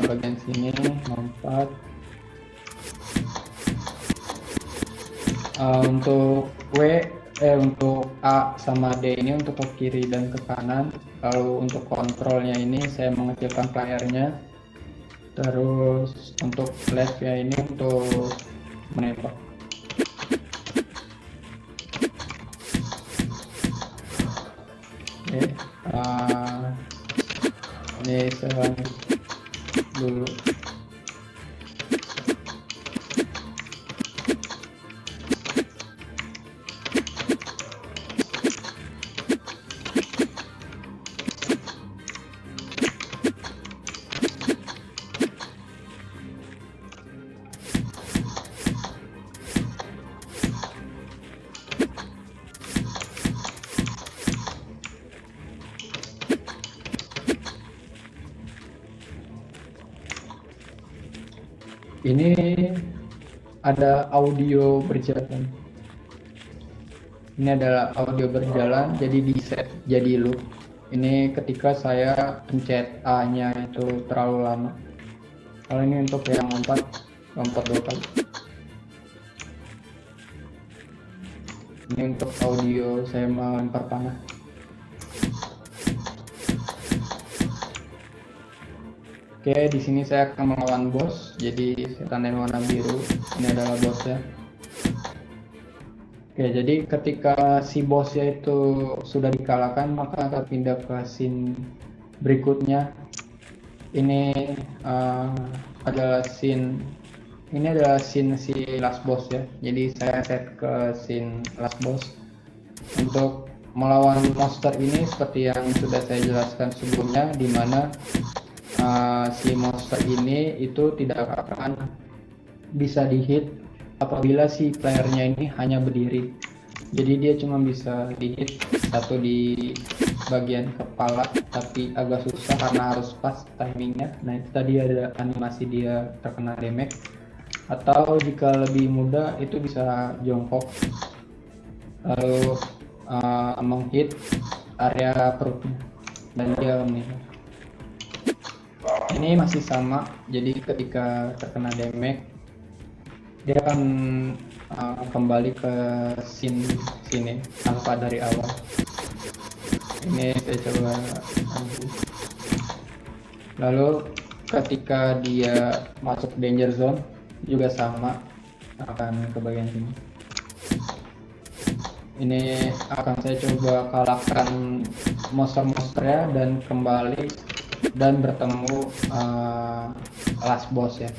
bagian sini lompat. Untuk untuk A sama D ini untuk ke kiri dan ke kanan. Lalu untuk kontrolnya ini saya mengecilkan playernya. Terus untuk left ya ini untuk menembak. ini saya lanjut dulu. Ini ada audio berjalan. Ini adalah audio berjalan, jadi di set jadi loop. Ini ketika saya pencet A-nya itu terlalu lama. Kalau ini untuk yang lompat 2 kali. Ini untuk audio saya melempar panah. Oke, di sini saya akan melawan bos. Jadi saya tandain warna biru. Ini adalah bosnya. Oke, jadi ketika si bosnya itu sudah dikalahkan, maka akan pindah ke scene berikutnya. Ini adalah scene si last boss ya. Jadi saya set ke scene last boss. Untuk melawan monster ini seperti yang sudah saya jelaskan sebelumnya, di mana si monster ini itu tidak akan bisa dihit apabila si playernya ini hanya berdiri. Jadi dia cuma bisa dihit satu di bagian kepala, tapi agak susah karena harus pas timingnya. Nah, itu tadi ada animasi dia terkena damage. Atau jika lebih mudah itu bisa jongkok lalu menghit area perutnya dan dia meninggal. Ini masih sama, jadi ketika terkena damage dia akan kembali ke sini tanpa dari awal. Ini saya coba lalu ketika dia masuk danger zone juga sama, akan ke bagian sini. Ini akan saya coba kalahkan monster-monsternya dan kembali dan bertemu last boss ya.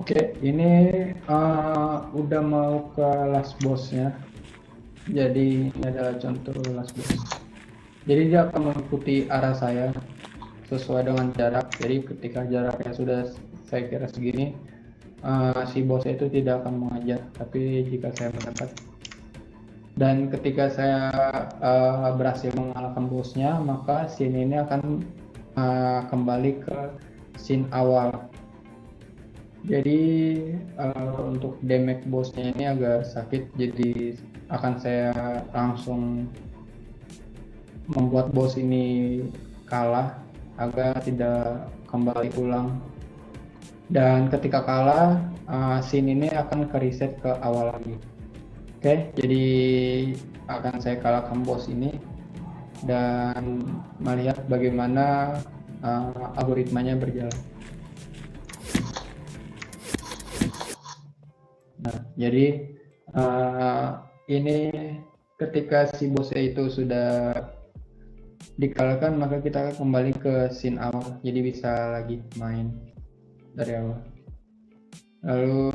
Oke, ini udah mau ke last bossnya. Jadi ini adalah contoh last boss. Jadi dia akan mengikuti arah saya sesuai dengan jarak. Jadi ketika jaraknya sudah saya kira segini, si bosnya itu tidak akan mengajar. Tapi jika saya mendekat dan ketika saya berhasil mengalahkan bosnya, maka scene ini akan kembali ke scene awal. Jadi untuk damage bosnya ini agak sakit, jadi akan saya langsung membuat bos ini kalah agar tidak kembali ulang. Dan ketika kalah, scene ini akan ke reset ke awal lagi. Oke, jadi akan saya kalahkan bos ini dan melihat bagaimana algoritmanya berjalan. Nah, jadi ini ketika si bosnya itu sudah dikalahkan, maka kita kembali ke scene awal, jadi bisa lagi main dari awal. Lalu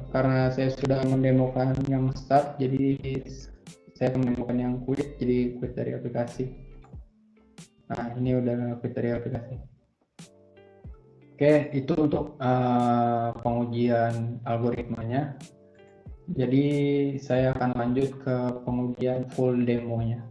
karena saya sudah mendemokan yang start, jadi saya mendemokan yang quit, jadi quit dari aplikasi. Nah, ini udah kriteria aplikasi. Oke, itu untuk pengujian algoritmanya. Jadi saya akan lanjut ke pengujian full demonya.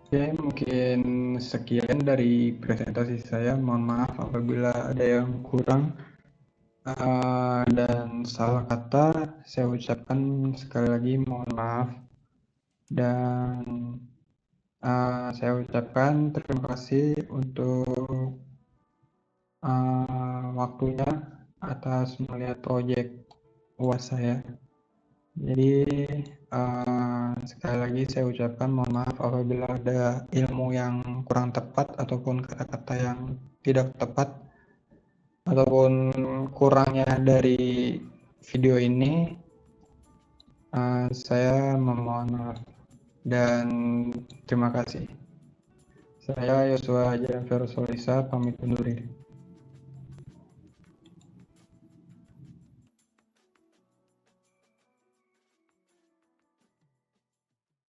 Oke, mungkin sekian dari presentasi saya. Mohon maaf apabila ada yang kurang dan salah kata. Saya ucapkan sekali lagi mohon maaf. Dan saya ucapkan terima kasih untuk waktunya atas melihat proyek UAS saya. Jadi sekali lagi saya ucapkan mohon maaf apabila ada ilmu yang kurang tepat ataupun kata-kata yang tidak tepat ataupun kurangnya dari video ini. Saya memohon maaf dan terima kasih. Saya Yosua Jalan Verosolisa pamit undur diri.